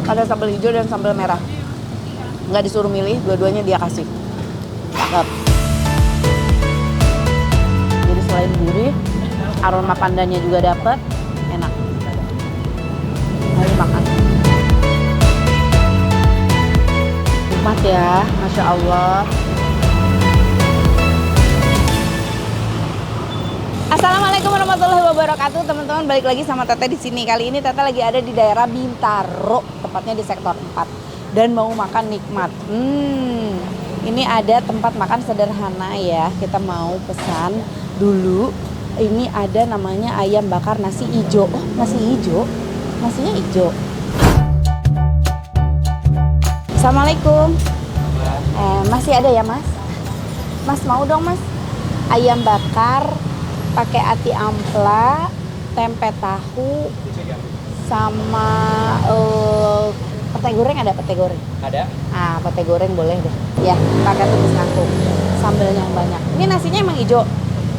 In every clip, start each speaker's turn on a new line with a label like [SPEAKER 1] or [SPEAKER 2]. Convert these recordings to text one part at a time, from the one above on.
[SPEAKER 1] Ada sambal hijau dan sambal merah. Nggak disuruh milih, dua-duanya dia kasih. Cakep. Jadi selain gurih, aroma pandannya juga dapet, enak. Ayo makan. Nikmat ya, Masya Allah. Assalamualaikum warahmatullahi wabarakatuh, teman-teman. Balik lagi sama Teteh di sini. Kali ini Teteh lagi ada di daerah Bintaro, tepatnya di sektor 4, dan mau makan nikmat. Ini ada tempat makan sederhana ya. Kita mau pesan dulu. Ini ada namanya ayam bakar nasi ijo. Oh, nasi ijo. Nasinya ijo. Assalamualaikum. Masih ada ya, Mas? Mas mau dong, Mas? Ayam bakar pakai ati ampla, tempe tahu, sama pete goreng. Ada pete goreng?
[SPEAKER 2] Ada.
[SPEAKER 1] Pete goreng boleh deh. Ya, pakai tumis kangkung. Sambelnya yang banyak. Ini nasinya emang hijau?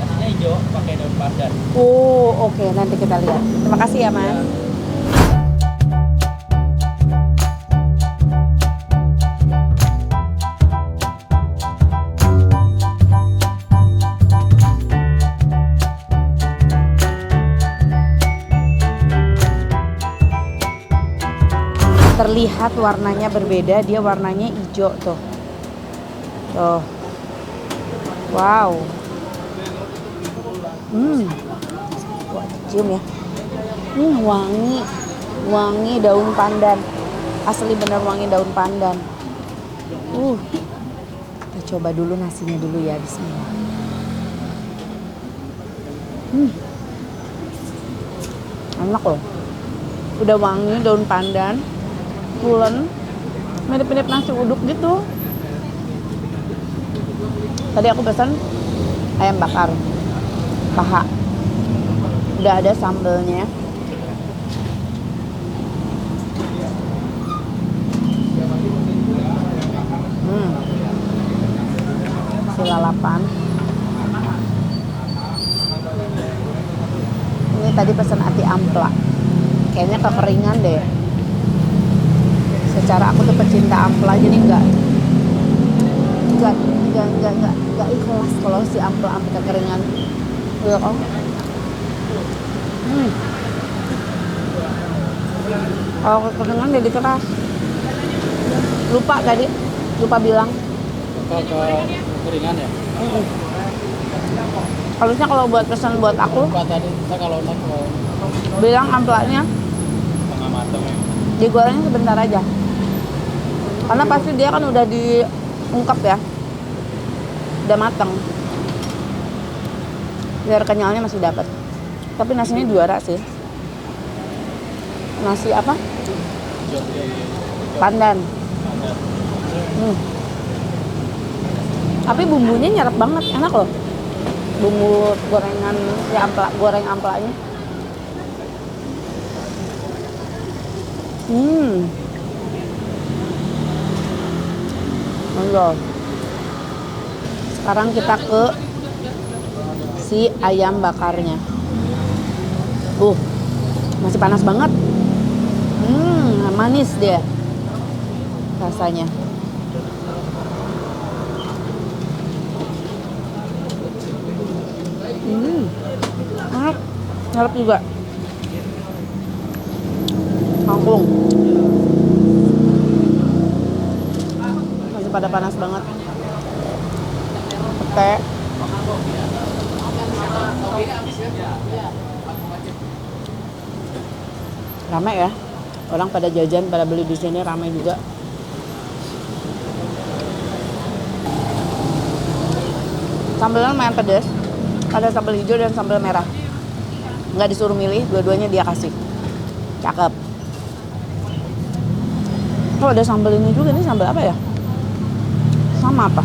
[SPEAKER 2] Nasinya hijau, pakai daun pandan.
[SPEAKER 1] Oh, oke. Nanti kita lihat. Terima kasih ya, Mas. Terlihat warnanya berbeda, dia warnanya hijau tuh. Tuh. Wow. Wah, cium ya. Wangi. Wangi daun pandan. Asli bener wangi daun pandan. Kita coba dulu nasinya dulu ya, bismillah. Enak loh. Udah wangi daun pandan. Pulen, mirip-mirip nasi uduk gitu. Tadi aku pesan ayam bakar paha, udah ada sambelnya. Si lalapan. Ini tadi pesan ati ampla, kayaknya kekeringan deh. Secara aku tuh pecinta ampla, jadi nggak ikhlas kalau si ampla sampai kekeringan. Iya kan? Kalau kekeringan jadi keras. Lupa bilang.
[SPEAKER 2] Kalau keringan ya?
[SPEAKER 1] Harusnya kalau buat pesan buat aku.
[SPEAKER 2] Lupa tadi, kita kalau
[SPEAKER 1] Bilang amplanya
[SPEAKER 2] tengah matang ya.
[SPEAKER 1] digorengnya sebentar aja. Karena pasti dia kan udah diungkep ya, udah mateng, biar kenyalnya masih dapat. Tapi nasinya juara sih. Nasi apa? Pandan. Tapi bumbunya nyerap banget, enak loh. Bumbu gorengan si ampla, goreng amplanya. Monggo. Sekarang kita ke si ayam bakarnya. Masih panas banget. Manis dia rasanya. Enak, nyerap juga. Kangkung. Masih pada panas banget. Pete. Ramai ya. Orang pada jajan, pada beli di sini, ramai juga. Sambelnya lumayan pedas. Ada sambal hijau dan sambal merah. Nggak disuruh milih, dua-duanya dia kasih. Cakep. Oh, ada sambal ini juga. Ini sambal apa ya? Sama apa?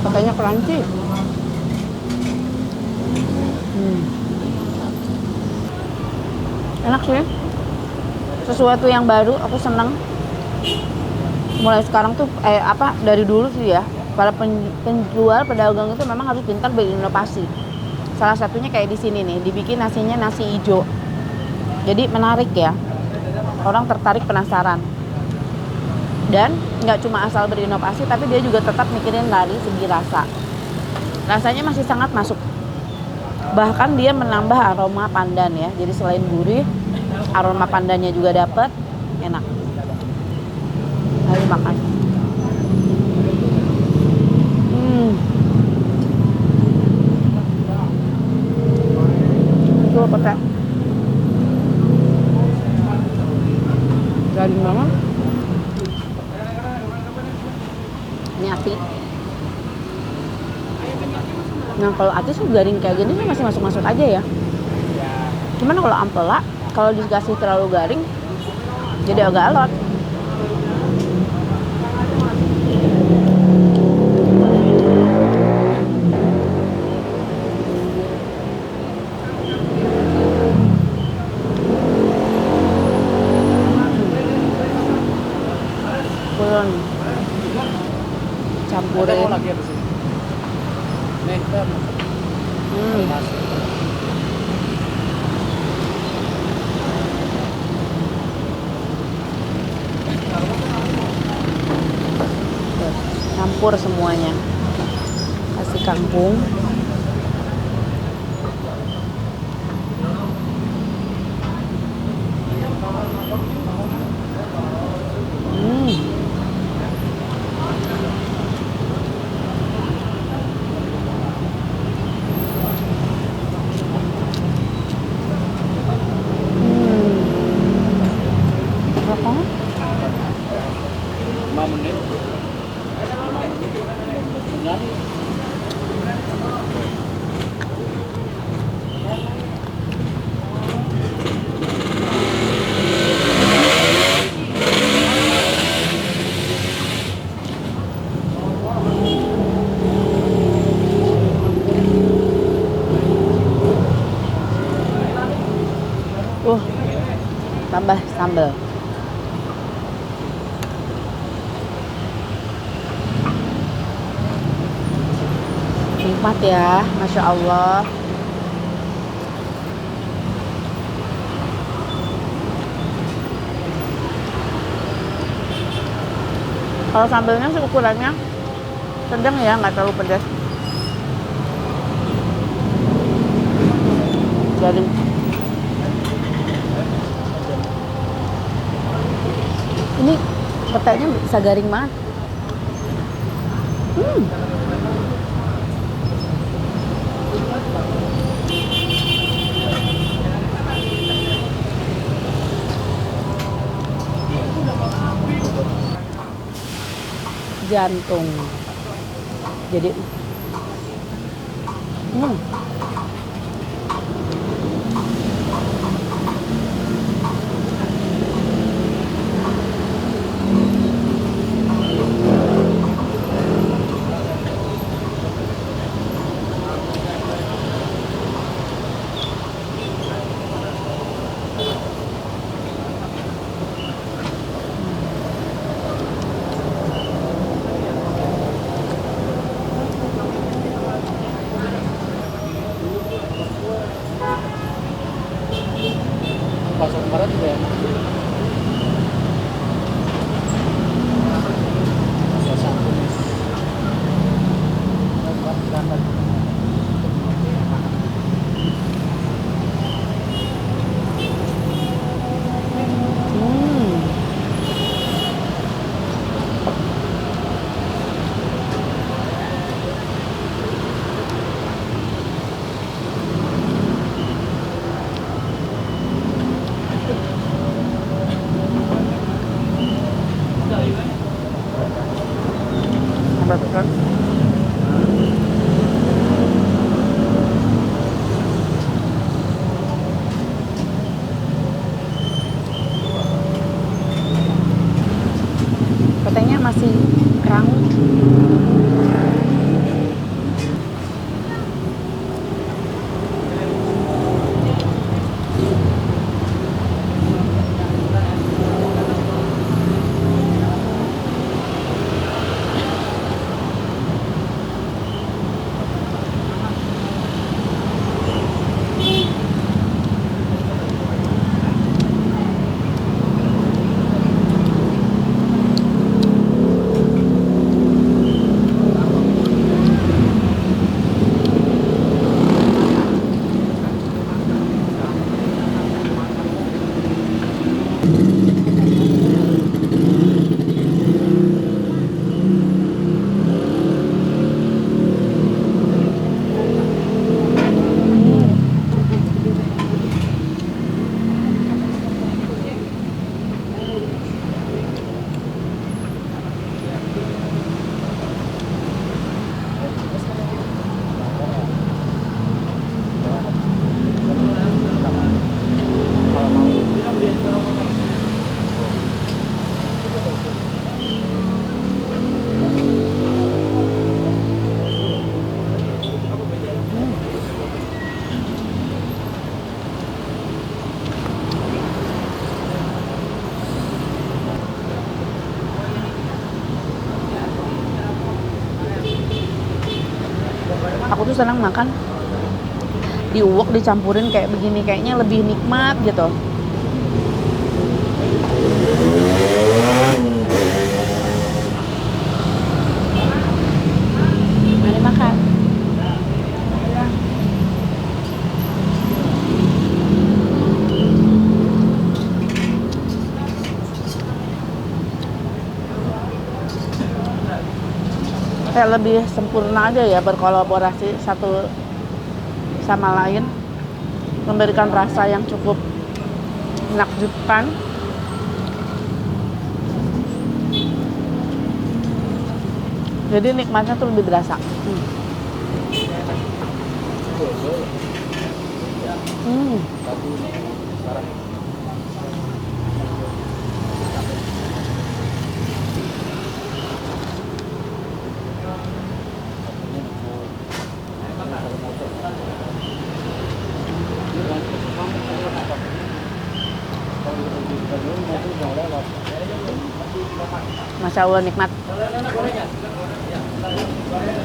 [SPEAKER 1] Pakainya crunchy. Enak sih, sesuatu yang baru, aku senang. mulai sekarang tuh dari dulu sih ya, para penjual pedagang itu memang harus pintar berinovasi. Salah satunya kayak di sini nih, dibikin nasinya nasi hijau. Jadi menarik ya, orang tertarik, penasaran. Dan nggak cuma asal berinovasi, tapi dia juga tetap mikirin dari segi rasa. Rasanya masih sangat masuk. Bahkan dia menambah aroma pandan ya. Jadi selain gurih, aroma pandannya juga dapat, enak. Ayo makan. Itu pete. Garing banget. Ini ati. Nah kalau ati sih garing kayak gini sih masih masuk-masuk aja ya. Cuman kalau ampela, kalau dikasih terlalu garing, jadi agak alot. Pulen campurin.
[SPEAKER 2] Ada mau lagi di sini. Nih, kita nasi.
[SPEAKER 1] Campur semuanya. Kasih kangkung. Berapa?
[SPEAKER 2] 5 menit. 5 menit. Benar.
[SPEAKER 1] Tambah sambal. Nikmat ya, Masya Allah. Kalau sambalnya sih ukurannya sedang ya, nggak terlalu pedas. Jadi ini petainya bisa garing banget. Jantung. Jadi
[SPEAKER 2] Pasar Barat juga enak. Pasar Satu.
[SPEAKER 1] kan? Katanya masih rangu. senang makan diuwek dicampurin kayak begini, kayaknya lebih nikmat gitu. Mari makan. Kayak lebih sempurna aja ya berkolaborasi satu sama lain, memberikan rasa yang cukup menakjubkan. Jadi nikmatnya tuh lebih berasa. Masya Allah nikmat.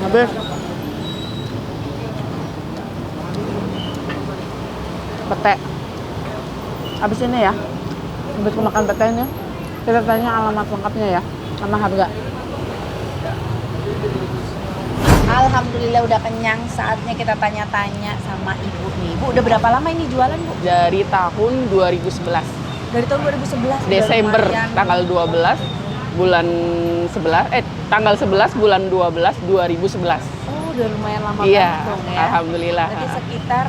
[SPEAKER 1] Habis pete. Habis ini ya, habis makan pete ini, kita tanya alamat lengkapnya ya, sama harga. Alhamdulillah udah kenyang, saatnya kita tanya-tanya sama ibu nih. Bu, udah berapa lama ini jualan, Bu?
[SPEAKER 3] Dari tahun 2011.
[SPEAKER 1] Dari tahun 2011.
[SPEAKER 3] Desember tanggal 12 bulan 11 tanggal 11 bulan 12 2011.
[SPEAKER 1] Oh, udah lumayan lama
[SPEAKER 3] Iya,
[SPEAKER 1] banget dong ya.
[SPEAKER 3] alhamdulillah.
[SPEAKER 1] Berarti sekitar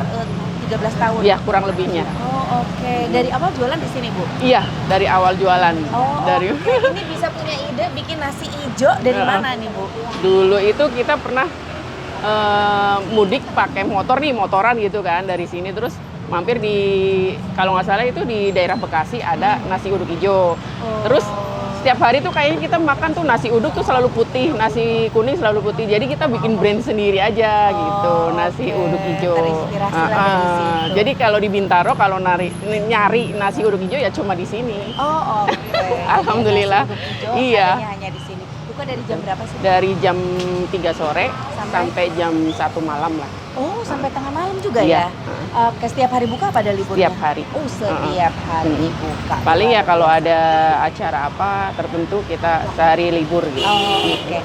[SPEAKER 1] 13 tahun.
[SPEAKER 3] Iya, kurang lebihnya.
[SPEAKER 1] Oh, oke. Dari awal jualan di sini, Bu?
[SPEAKER 3] Iya, dari awal jualan.
[SPEAKER 1] Oh,
[SPEAKER 3] dari
[SPEAKER 1] oke. Ini bisa punya ide bikin nasi hijau dari mana nih, Bu?
[SPEAKER 3] Dulu itu kita pernah mudik pakai motor nih, motoran gitu kan dari sini, terus mampir di, kalau nggak salah itu di daerah Bekasi ada nasi uduk hijau. Terus setiap hari tuh kayaknya kita makan tuh nasi uduk tuh selalu putih, nasi kuning selalu putih. Jadi kita bikin brand sendiri aja gitu, nasi uduk hijau.
[SPEAKER 1] Terinspirasi lah dari situ.
[SPEAKER 3] Jadi kalau di Bintaro kalau nyari nasi uduk hijau ya cuma di sini.
[SPEAKER 1] Oh, oke.
[SPEAKER 3] Alhamdulillah.
[SPEAKER 1] Nasi uduk hijau
[SPEAKER 3] Iya.
[SPEAKER 1] adanya hanya di sini. Buka dari jam berapa sih?
[SPEAKER 3] Dari jam 3 sore sampai jam 1 malam lah.
[SPEAKER 1] Oh, sampai tengah malam juga
[SPEAKER 3] Iya.
[SPEAKER 1] ya? Oke, setiap hari buka apa ada liburnya?
[SPEAKER 3] Setiap hari.
[SPEAKER 1] Oh, setiap hari buka.
[SPEAKER 3] Paling ya kalau ada acara apa tertentu kita sehari libur gitu.
[SPEAKER 1] Oh, oke.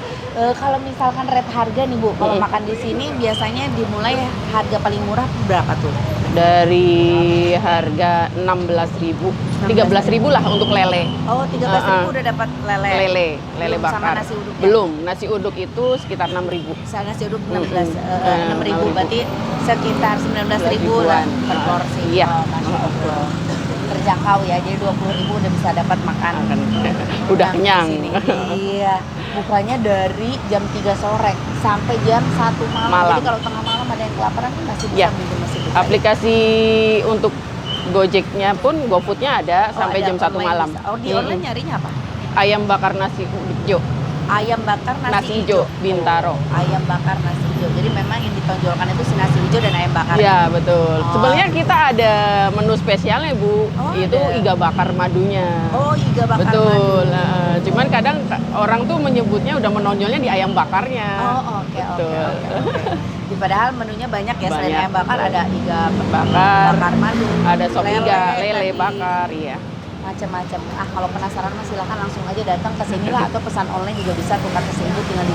[SPEAKER 1] Kalau misalkan rate harga nih, Bu, kalau makan di sini biasanya dimulai harga paling murah berapa tuh?
[SPEAKER 3] Dari harga 16.000, 13.000 lah untuk lele.
[SPEAKER 1] Oh, 13.000 udah dapat lele.
[SPEAKER 3] Lele
[SPEAKER 1] Belum
[SPEAKER 3] bakar.
[SPEAKER 1] sama nasi uduknya?
[SPEAKER 3] Belum, nasi uduk itu sekitar 6.000.
[SPEAKER 1] Misalnya nasi uduk 6.000, berarti sekitar 19.000 lah
[SPEAKER 3] 19.000-an.
[SPEAKER 1] per porsi.
[SPEAKER 3] Iya.
[SPEAKER 1] Oh, Masya Allah. Terjangkau ya, jadi 20.000 udah bisa dapat makan.
[SPEAKER 3] Udah kenyang.
[SPEAKER 1] Di sini. Iya, bukanya dari jam 3 sore sampai jam 1 malam. Jadi kalau tengah malam ada yang kelaparan kan masih bisa
[SPEAKER 3] Ya.
[SPEAKER 1] minum, masih bisa.
[SPEAKER 3] Aplikasi untuk Gojeknya pun, GoFoodnya ada sampai
[SPEAKER 1] ada
[SPEAKER 3] jam 1
[SPEAKER 1] online
[SPEAKER 3] malam.
[SPEAKER 1] bisa. Oh, di online nyarinya apa?
[SPEAKER 3] Ayam bakar nasi hijau.
[SPEAKER 1] Ayam bakar
[SPEAKER 3] Nasi hijau, Bintaro.
[SPEAKER 1] Ayam bakar nasi hijau. Jadi memang yang ditonjolkan itu si nasi hijau dan ayam bakar.
[SPEAKER 3] Iya, betul.
[SPEAKER 1] Oh.
[SPEAKER 3] Sebenarnya kita ada menu spesialnya, Bu.
[SPEAKER 1] Oh,
[SPEAKER 3] Itu
[SPEAKER 1] ada.
[SPEAKER 3] iga bakar madunya.
[SPEAKER 1] Oh, iga bakar
[SPEAKER 3] Betul.
[SPEAKER 1] madu.
[SPEAKER 3] Cuman kadang orang tuh menyebutnya udah menonjolnya di ayam bakarnya.
[SPEAKER 1] Oh, oke.
[SPEAKER 3] Betul.
[SPEAKER 1] Di padahal menunya banyak ya, selain
[SPEAKER 3] Banyak.
[SPEAKER 1] ayam bakar ada iga
[SPEAKER 3] Bakar.
[SPEAKER 1] madu,
[SPEAKER 3] Ada sop iga, lele
[SPEAKER 1] tadi,
[SPEAKER 3] bakar, iya.
[SPEAKER 1] macam-macam. Kalau penasaran mah silakan langsung aja datang ke sini lah, atau pesan online juga bisa, tukar ke sini tinggal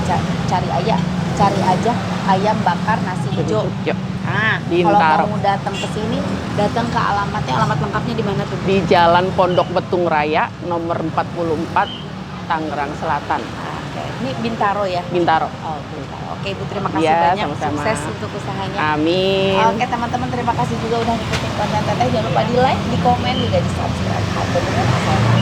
[SPEAKER 1] cari aja ayam bakar nasi hijau.
[SPEAKER 3] Yuk.
[SPEAKER 1] Nah,
[SPEAKER 3] Bintaro.
[SPEAKER 1] kalau mau datang ke sini, datang ke alamatnya, alamat lengkapnya di mana tuh?
[SPEAKER 3] Di Jalan Pondok Betung Raya, nomor 44, Tangerang Selatan.
[SPEAKER 1] Oke. Ini Bintaro ya?
[SPEAKER 3] Bintaro.
[SPEAKER 1] Oh, Bintaro. Oke, Ibu, terima kasih
[SPEAKER 3] Iya,
[SPEAKER 1] banyak.
[SPEAKER 3] sama-sama.
[SPEAKER 1] Sukses untuk usahanya.
[SPEAKER 3] Amin.
[SPEAKER 1] Oke, teman-teman, terima kasih juga udah ngikutin konten Teteh. Jangan lupa di like, di komen, juga di subscribe. Hatur nuhun.